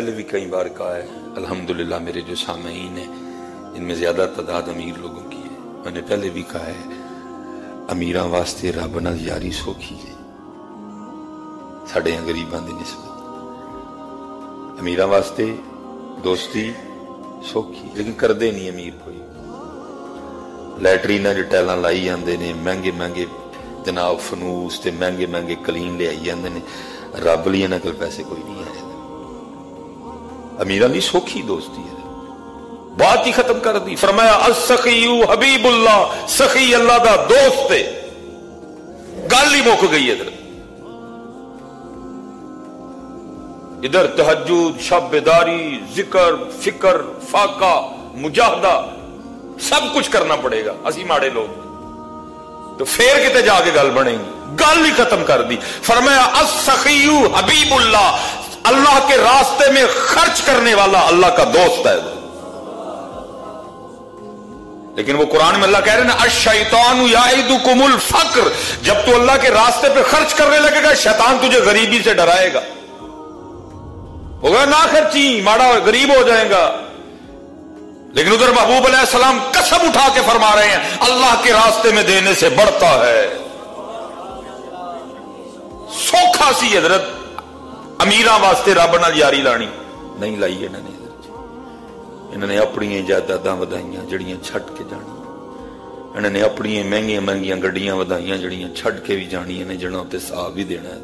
پہلے بھی کئی بار کہا ہے، الحمدللہ میرے جو سامعین ہیں ان میں زیادہ تعداد امیر لوگوں کی ہے، میں نے پہلے بھی کہا ہے امیراں واسطے رب نال یاری سوکھی ہے ساڈے غریباں دی نسبت، امیراں واسطے دوستی سوکھی لیکن کردے نہیں امیر کوئی۔ لیٹریناں جو ٹائلاں لائی جاندے نے، مہنگے مہنگے جناب فنوس تے مہنگے مہنگے کلین لے آئی جاندے نے، رب لیے انہاں کول پیسے کوئی نہیں آئے، امیراں دی سوکھی دوستی ہے، بات ہی ختم کر دی۔ فرمایا السخی حبیب اللہ، سخی اللہ دا دوست ہے، گل ہی مک گئی ہے۔ ادھر تہجد، شب بیداری، ذکر، فکر، فاقہ، مجاہدہ سب کچھ کرنا پڑے گا، اسی ماڑے لوگ تو پھر کتے جا کے گل بنے گی، گل ہی ختم کر دی۔ فرمایا السخی حبیب اللہ، اللہ کے راستے میں خرچ کرنے والا اللہ کا دوست ہے۔ لیکن وہ قرآن میں اللہ کہہ رہے ہیں نا الشیطان یعدکم الفقر، جب تو اللہ کے راستے پہ خرچ کرنے لگے گا شیطان تجھے غریبی سے ڈرائے گا، ہوگا نہ خرچی، ماڑا غریب ہو جائے گا۔ لیکن ادھر محبوب علیہ السلام قسم اٹھا کے فرما رہے ہیں اللہ کے راستے میں دینے سے بڑھتا ہے۔ سوکھا سی حضرت امیراں واسطے رب نال یاری لانی نہیں لائی انہوں نے اپنی جائیداداں ودائیاں جڑیاں چھڈ کے جانی، انہوں نے اپنی مہنگیاں مہنگیاں گڈیاں ودائیاں جڑیاں چھڈ کے بھی جانی نے، جنہوں تے صاحب بھی دینا ہے۔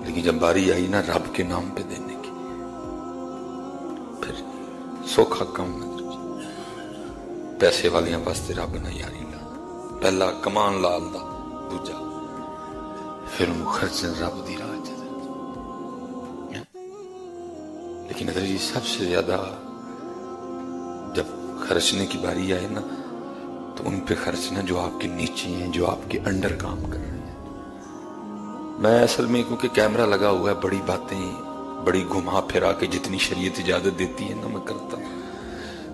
لیکن جب باری آئی نا رب کے نام پہ دینے کی، پھر سوکھا کم ہے۔ پیسے والیاں واسطے رب نہ یاری لا، پہلا کمان لال دا، دوجا پھر انہوں خرچن رب دی راہ۔ لیکن ادھر یہ سب سے زیادہ جب خرچنے کی باری آئے نا تو ان پہ خرچنا جو آپ کے نیچے ہیں، جو آپ کے انڈر کام کر رہے ہیں۔ میں اصل میں کیونکہ کیمرہ لگا ہوا ہے، بڑی باتیں بڑی گھما پھرا کے جتنی شریعت اجازت دیتی ہے نا میں کرتا ہوں۔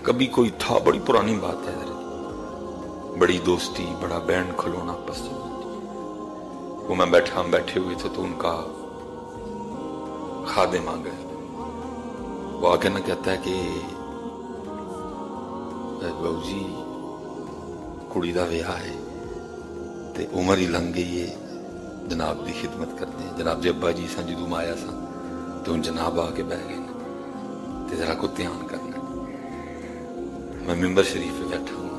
کبھی کوئی تھا، بڑی پرانی بات ہے، بڑی دوستی، بڑا بینڈ کھلونا پسند، وہ میں بیٹھا، ہم بیٹھے ہوئے تھے تو ان کا خادم آ گئے، وہ آ کے نہ کہتا ہے کہ بہو جی کڑی دا ویاہ ہے تے عمر ہی لنگ گئی ہے، جناب دی خدمت کرتے ہیں۔ جناب جی ابا جی سن جدوں آیا سن تو ان جناب آ کے بہ گئے تے ذرا کو دھیان کرنا۔ میں ممبر شریف پہ بیٹھا ہوں،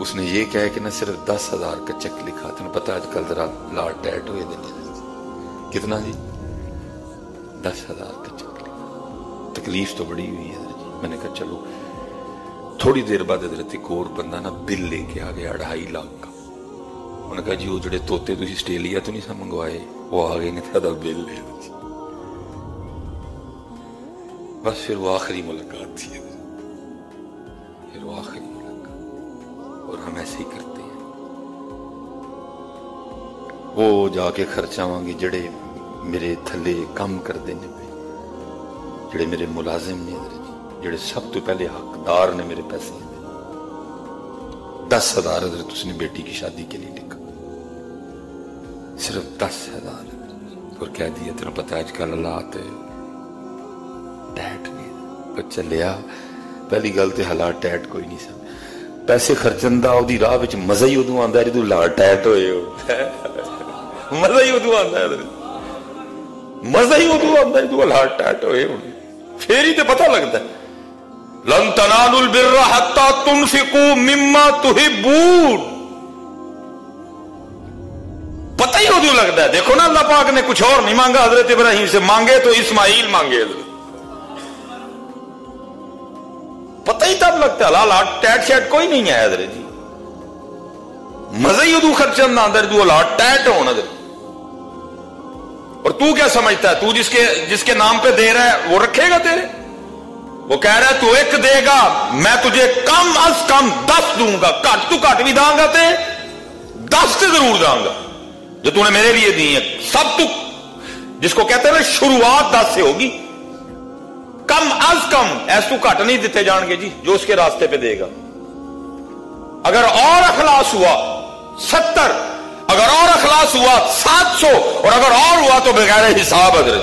اس نے یہ کہا کہ نہ صرف 10,000 کا چیک لکھا، تمہیں پتا آج کل ذرا لاڑ ٹیٹ ہوئے دن، کتنا جی 10,000 کا چیک لکھا۔ تکلیف تو بڑی ہوئی ہے حضرت جی، میں نے کہا چلو۔ تھوڑی دیر بعد حضرت ایک اور بندہ نا بل لے کے آ گیا 2.5 لاکھ کا، انہوں نے کہا جی وہ جڑے توتے تھی آسٹریلیا تو نہیں سا منگوائے وہ آ گئے نے تھوڑا بل لے۔ بس پھر وہ آخری ملاقات تھی، پھر وہ آخری ملاقات، اور ہم ایسے ہی کرتے ہیں۔ وہ جا کے خرچاواں گے جڑے میرے تھلے کم کر دینے پہ، جڑے میرے ملازم نے حضرت جی، جڑے سب تو پہلے حقدار نے میرے پیسے میں۔ 10,000 حضرت اس نے بیٹی کی شادی کے لیے لکھا، صرف 10,000، اور کہہ دیا تمہیں پتہ آج کل حالات ٹیٹ نہیں، بچہ لیا پہلی گل تے حالات ٹیٹ کوئی نہیں سن، پیسے خرچن دا او دی راہ وچ مزہ ہی ادوں آندا ہے جدوں لاڑ ٹیٹ ہوئے ہو، مزہ ہی ادوں آندا ہے حضرت، مزہ ہی ادوں آندا ہے جدوں لاڑ ٹیٹ ہوئے ہو، پھر ہی تے پتہ لگتا ہے۔ لن تنالوا البر حتى تنفقوا مما تحبون، پتہ ہی ادوں لگتا ہے۔ دیکھو نا اللہ پاک نے کچھ اور نہیں مانگا حضرت ابراہیم سے، مانگے تو اسماعیل مانگے حضرت، پتہ ہی تب لگتا ہے۔ لاڑ ٹیٹ شیٹ کوئی نہیں ہے حضرت جی، مزہ ہی ادوں خرچن نہ اندر جو لاڑ ٹیٹ ہونا حضرت۔ اور تو کیا سمجھتا ہے، تو جس کے نام پہ دے رہا ہے وہ رکھے گا تیرے؟ وہ کہہ رہا ہے تو 1 دے گا میں تجھے کم از کم 10 دوں گا، کٹ تو کٹ بھی داں گا تے 10 سے ضرور داں گا جو تو نے میرے لیے دی ہے۔ سب تو جس کو کہتے ہیں نا شروعات 10 سے ہوگی، کم از کم ایس تو کٹ نہیں دیتے جان گے جی جو اس کے راستے پہ دے گا۔ اگر اور اخلاص ہوا 70، اگر اور اخلاص ہوا 700، اور اگر اور ہوا تو بغیر حساب حضرت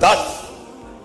10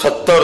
70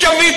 24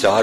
4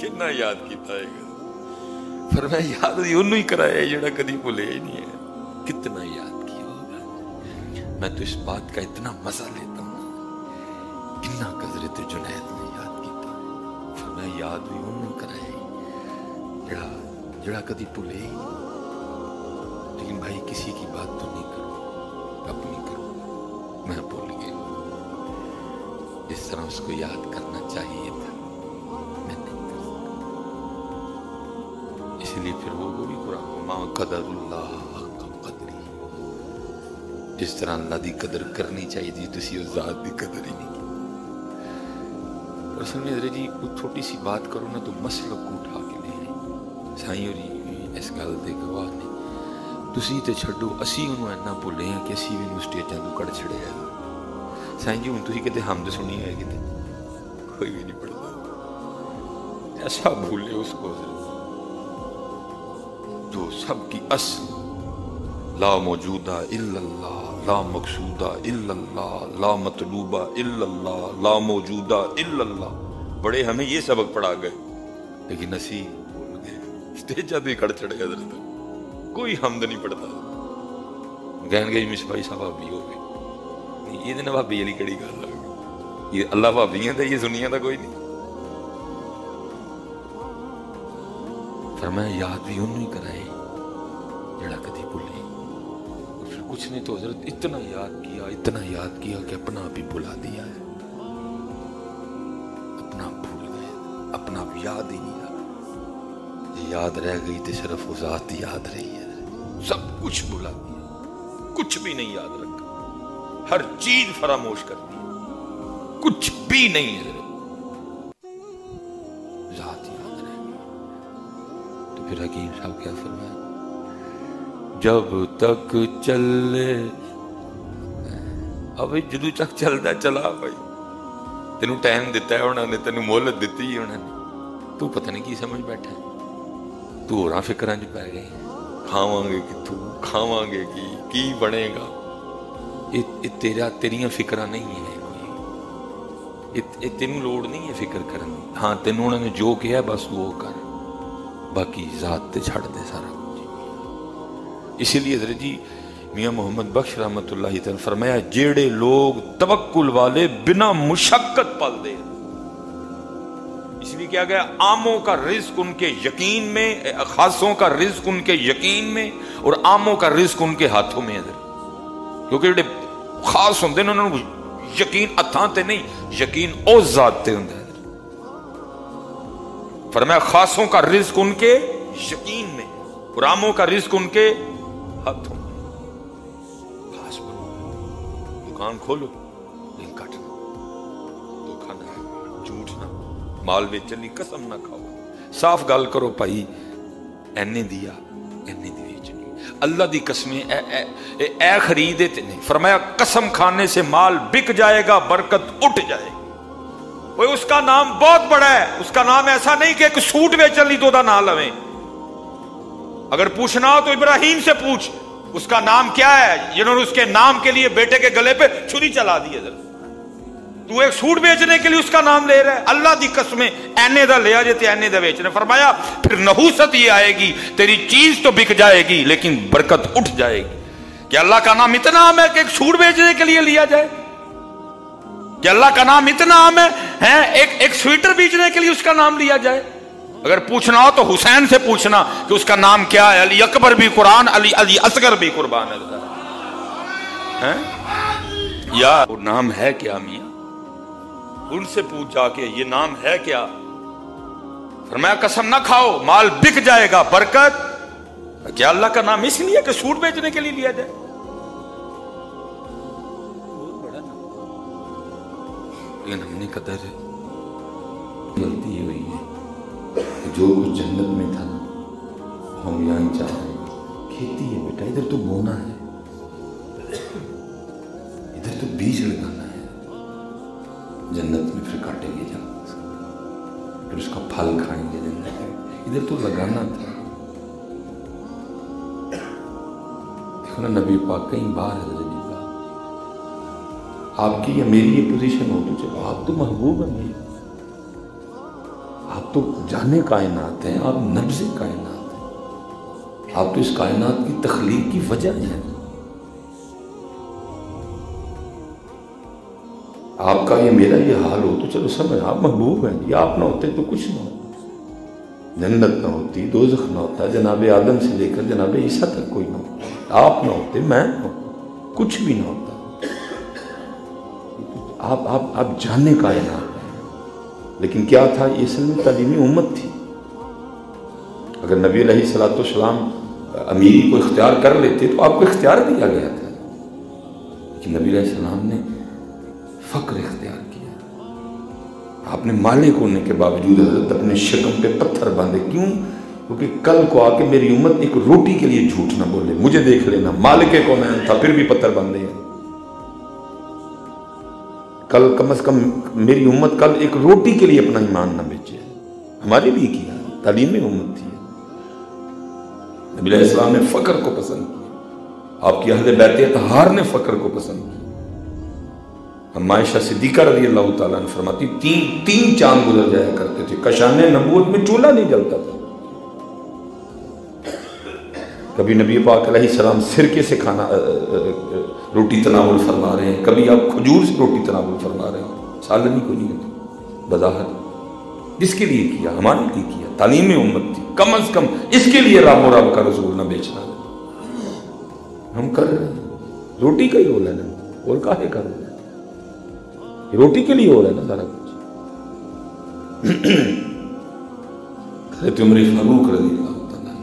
کتنا یاد کیتا ہے فرمایا یاد بھی انہوں ہی کرایا ہے جڑا کدی بھولے ہی نہیں ہے. کتنا یاد کیا ہوگا. میں تو اس بات کا اتنا مزہ لیتا ہوں کتنا حضرت جنید نے یاد کیتا. فرمایا یاد بھی انہوں کرایا جڑا کدی بھولے ہی نہیں. لیکن بھائی کسی کی بات تو نہیں کرو، اپنی کرو. میں بھول گیا جس طرح اس کو یاد کرنا چاہیے تھا میں نہیں کر سکتا. اس لیے پھر وہ بھی قرآن ما قدر اللہ حق قدری، جس طرح اللہ دی قدر کرنی چاہیے تھی تسی اس ذات دی قدر ہی نہیں کی. رسول میں حضرت جی کوئی چھوٹی سی بات کرو نا تو مسئلہ کو اٹھا کے لے آئے. سائیں اور اس گل دے گواہ نے تسی تے چھڈو اسی انہوں اینا بھولے ہیں کہ اسی بھی انہوں سٹیجاں تو کڑ چھڑے ہیں. سائیں جی ہوں تسی کہتے حمد سنی ہے کہتے کوئی بھی نہیں پڑھتا. ایسا بھولے اس کو جو سب کی اصل لا موجودہ الا اللہ، لا مقصودہ الا اللہ، لا مطلوبہ الا اللہ، لا موجودہ الا اللہ. بڑے ہمیں یہ سبق پڑھا گئے لیکن اسی بھول گئے سٹیجاں تو ہی کڑ چھڑے حضرت. کوئی حمد نہیں پڑھتا. کہن گئی مصباحی صاحب بھابی ہو گئے یہ دن بھابی علی کڑی گل آ گئی. یہ اللہ بھابیاں تھا یہ سنیاں تھا کوئی نہیں. فرمایا یاد بھی انہوں ہی کرائے جڑا کدی بھولے. پھر کچھ نہیں تو حضرت اتنا یاد کیا کہ اپنا آپ ہی بھلا دیا ہے. اپنا بھول گئے، اپنا آپ یاد ہی نہیں رہا. یاد رہ گئی تو صرف وہ ذات یاد رہی ہے. سب کچھ بھلا دیا، کچھ بھی نہیں یاد رکھا. ہر چیز فراموش کر دی، کچھ بھی نہیں ہے ذات یاد رہ گئی. تو پھر حکیم صاحب کیا فرمایا؟ جب تک چلے اب جدو تک چلتا چلا بھائی. تینوں ٹائم دیتا ہے انہوں نے، تینوں مہلت دیتی ہے انہوں نے. تو پتہ نہیں کی سمجھ بیٹھا ہے. تو ہوراں فکراں جو پہ گئے کھاواں گے کتھوں، کھاواں گے کی بنے گا. یہ تیریاں فکراں نہیں ہیں کوئی. یہ تینوں لوڑ نہیں ہے فکر کرنے. ہاں تینوں انہوں نے جو کیا بس وہ کر، باقی ذات تے چھڑ دے سارا کچھ. اسی لیے حضرت جی میاں محمد بخش رحمت اللہ تعالی فرمایا جیڑے لوگ توکل والے بنا مشقت پل دے. اس لیے کیا گیا عاموں کا رزق ان کے یقین میں، خاصوں کا رزق ان کے یقین میں اور عاموں کا رزق ان کے ہاتھوں میں. کیونکہ جڑے خاص ہوندے نے انہوں نے یقین ہتھاں تے نہیں، یقین اس ذات تے ہوندا ہے. فرمایا خاصوں کا رزق ان کے یقین میں اور عاموں کا رزق ان کے ہاتھوں میں. خاص بنو، دکان کھولو لیکن کٹنا، دھوکا نہ، جھوٹ نہ، مال بیچنی قسم نہ کھاؤ. صاف گل کرو بھائی اینے دیا اینے دی بیچنی. اللہ دی قسمیں اے خریدے تے نہیں. فرمایا قسم کھانے سے مال بک جائے گا، برکت اٹھ جائے گی. وہ اس کا نام بہت بڑا ہے. اس کا نام ایسا نہیں کہ ایک سوٹ بیچن لی تو دا نام لویں. اگر پوچھنا ہو تو ابراہیم سے پوچھ اس کا نام کیا ہے جنہوں نے اس کے نام کے لیے بیٹے کے گلے پہ چھری چلا دی ہے. تو ایک سوٹ بیچنے کے لیے اس کا نام لے رہا ہے. اللہ دی قسمیں اینے دا لیا جاتے اینے دا بیچنے. فرمایا پھر نحوست یہ آئے گی تیری چیز تو بک جائے گی لیکن برکت اٹھ جائے گی. کہ اللہ کا نام اتنا عام ہے کہ ایک سوٹ بیچنے کے لیے لیا جائے؟ کہ اللہ کا نام اتنا عام ہے ایک سویٹر بیچنے کے لیے اس کا نام لیا جائے؟ اگر پوچھنا ہو تو حسین سے پوچھنا کہ اس کا نام کیا ہے. علی اکبر بھی قرآن، علی اصغر بھی قربان ہے. یا وہ نام ہے کیا میاں؟ ان سے پوچھ جا کے یہ نام ہے کیا؟ فرمایا قسم نہ کھاؤ مال بک جائے گا، برکت. کیا اللہ کا نام اس لیے کہ سوٹ بیچنے کے لیے لیا جائے؟ لیکن ہم نے قدر غلطی ہوئی ہے. جو کچھ جنت میں تھا ہم یہاں چاہ رہے ہیں. کھیتی ہے بیٹا، ادھر تو بونا ہے، ادھر تو بیج لگانا ہے. جنت میں پھر کاٹیں گے جا، پھر اس کا پھل کھائیں گے. جنت ہے ادھر تو لگانا تھا. دیکھو نا نبی پاک کہیں باہر ہے. آپ کی یا میری یہ پوزیشن ہو تو چلو آپ تو محبوب ہیں میرے، آپ تو تو جانے کائنات ہیں، آپ نبض کائنات ہیں، آپ تو اس کائنات کی تخلیق کی وجہ ہیں۔ آپ کا یہ میرا یہ حال ہو تو چلو سمجھ، آپ محبوب ہیں، یہ آپ نہ ہوتے تو کچھ نہ ہوتا، جنت نہ ہوتی، دوزخ نہ ہوتا، جناب آدم سے لے کر جناب عیسیٰ تک کوئی نہ ہوتا، آپ نہ ہوتے، میں نہ ہوتا، کچھ بھی نہ ہوتا۔ آپ جانے کائنات ہیں۔ لیکن کیا تھا یہ اصل میں تعلیمی امت تھی۔ اگر نبی علیہ الصلوۃ والسلام امیری کو اختیار کر لیتے تو آپ کو اختیار دیا گیا تھا، لیکن نبی علیہ السلام نے فقر اختیار کیا۔ آپ نے مالک ہونے کے باوجود حضرت اپنے شکم پہ پتھر باندھے، کیوں؟ کیونکہ کل کو آ کے میری امت ایک روٹی کے لیے جھوٹ نہ بولے، مجھے دیکھ لینا مالک کو میں تھا پھر بھی پتھر باندھے ہیں۔ کل کم از کم میری امت کل ایک روٹی کے لیے اپنا ایمان نہ بیچے، ہمارے لیے کیا، تعلیمی امت تھی۔ نبی علیہ السلام نے فقر کو پسند کیا، آپ کی اہل بیت اطہار نے فقر کو پسند کیا۔ ہم عائشہ صدیقہ رضی اللہ تعالیٰ نے فرماتی تین چاند گزر جایا کرتے تھے، کشان نبوت میں چولہا نہیں جلتا تھا۔ کبھی نبی پاک علیہ السلام سرکے سے کھانا روٹی تناول فرما رہے ہیں، کبھی آپ کھجور سے روٹی تناول فرما رہے ہیں، سالن ہی کوئی نہیں ہوتی بظاہر۔ جس کے لیے کیا؟ ہمارے لیے کیا، تعلیم امت تھی، کم از کم اس کے لیے رب و رب کا رسول نہ بیچنا، ہم کر رہے ہیں۔ روٹی کا ہی رول ہے نا، اور کاہے کا رول ہے؟ روٹی کے لیے ہو رہا ہے نا سارا کچھ۔ حضرت عمر فاروق رضی اللہ تعالیٰ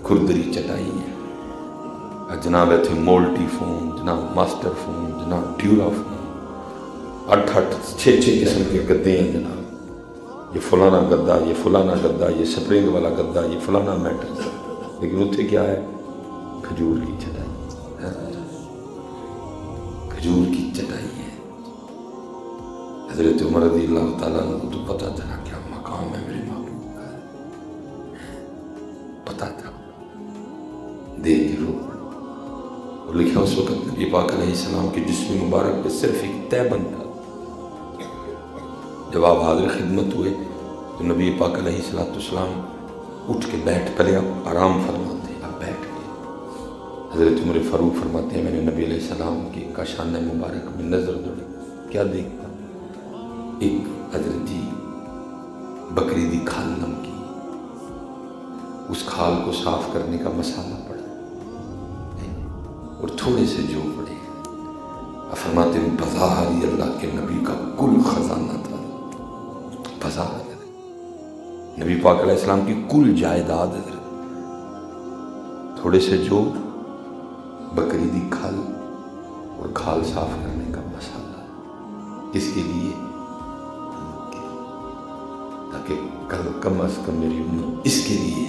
کھردری چٹائی ہے، جناب تھے مولٹی فون، جناب ماسٹر فون، جناب ڈیورا فون، 8-6 قسم کے گدے ہیں جناب، یہ فلانا گدا، یہ فلانا گدا، یہ سپرنگ والا گدا، یہ فلانا میٹر، لیکن اتنے کیا ہے؟ کھجور کی چٹائی، کھجور کی چٹائی ہے۔ حضرت عمر رضی اللہ تعالیٰ کو تو پتا تھا کیا مقام ہے میرے محبوب کا، پتا تھا، دے کے رو اور لکھا اس وقت نبی پاک علیہ السلام کے جسم مبارک پہ صرف ایک تیبند تھا۔ جب آپ حاضر خدمت ہوئے تو نبی پاک علیہ السلام اٹھ کے بیٹھ، پہلے آپ آرام فرماتے ہیں، آپ بیٹھ گئے۔ حضرت عمر فاروق فرماتے ہیں میں نے نبی علیہ السلام کی کاشانہ مبارک میں نظر دوڑی، کیا دیکھا؟ ایک حضرت جی بکری دی کھال نمکی، اس کھال کو صاف کرنے کا مسالہ پڑا اور تھوڑے سے جو پڑے، فرماتے ہیں بظاہر ہی اللہ کے نبی کا کل خزانہ تھا، بظاہر نبی پاک علیہ السلام کی کل جائیداد ہے، تھوڑے سے جو بکری دی کھال اور کھال صاف کرنے کا مسالہ، اس کے لیے تاکہ کل کم از کم میری امت اس کے لیے،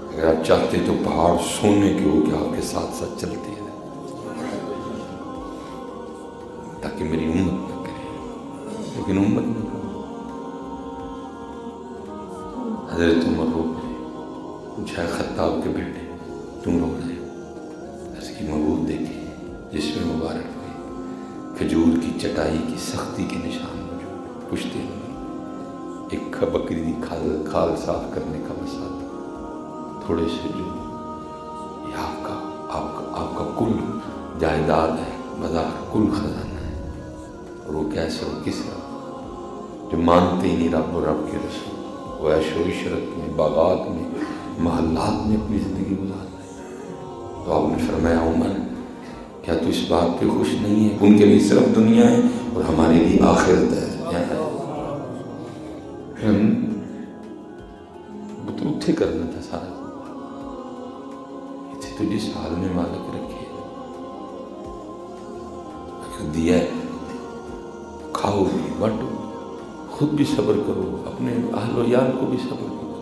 اگر آپ چاہتے تو پہاڑ سونے کے ہو کہ آپ کے ساتھ ساتھ چلتے ہیں تاکہ میری امت نہ کرے، لیکن امت نہ کرے۔ حضرت عمر رو پڑے، پوچھا خطاب کے بیٹے تم رو رہے ہو؟ اس کی محبوب دیکھے جس میں مبارک میں کھجور کی چٹائی کی سختی کے نشان موجود، پوچھتے ہیں ایک بکری دی کھال صاف کرنے کا مسالہ، تھوڑے سے جو یہ آپ کا کل جائیداد ہے، بظاہر کل خزانہ ہے، اور وہ کیسے اور کس طرح جو مانتے ہی نہیں رب و رب کے رسول، وہ عیش و عشرت میں، باغات میں، محلات میں اپنی زندگی گزار رہے ہیں۔ تو آپ نے فرمایا عمر کیا تو اس بات پہ خوش نہیں ہے؟ ان کے لیے صرف دنیا ہے اور ہمارے لیے آخرت ہے۔ وہ تو اتھے کرنا تھا سارا، تو جس حال میں مالک رکھے دیا ہے، کھاؤ بھی، بانٹو، خود بھی صبر کرو، اپنے اہل و یار کو بھی صبر کرو۔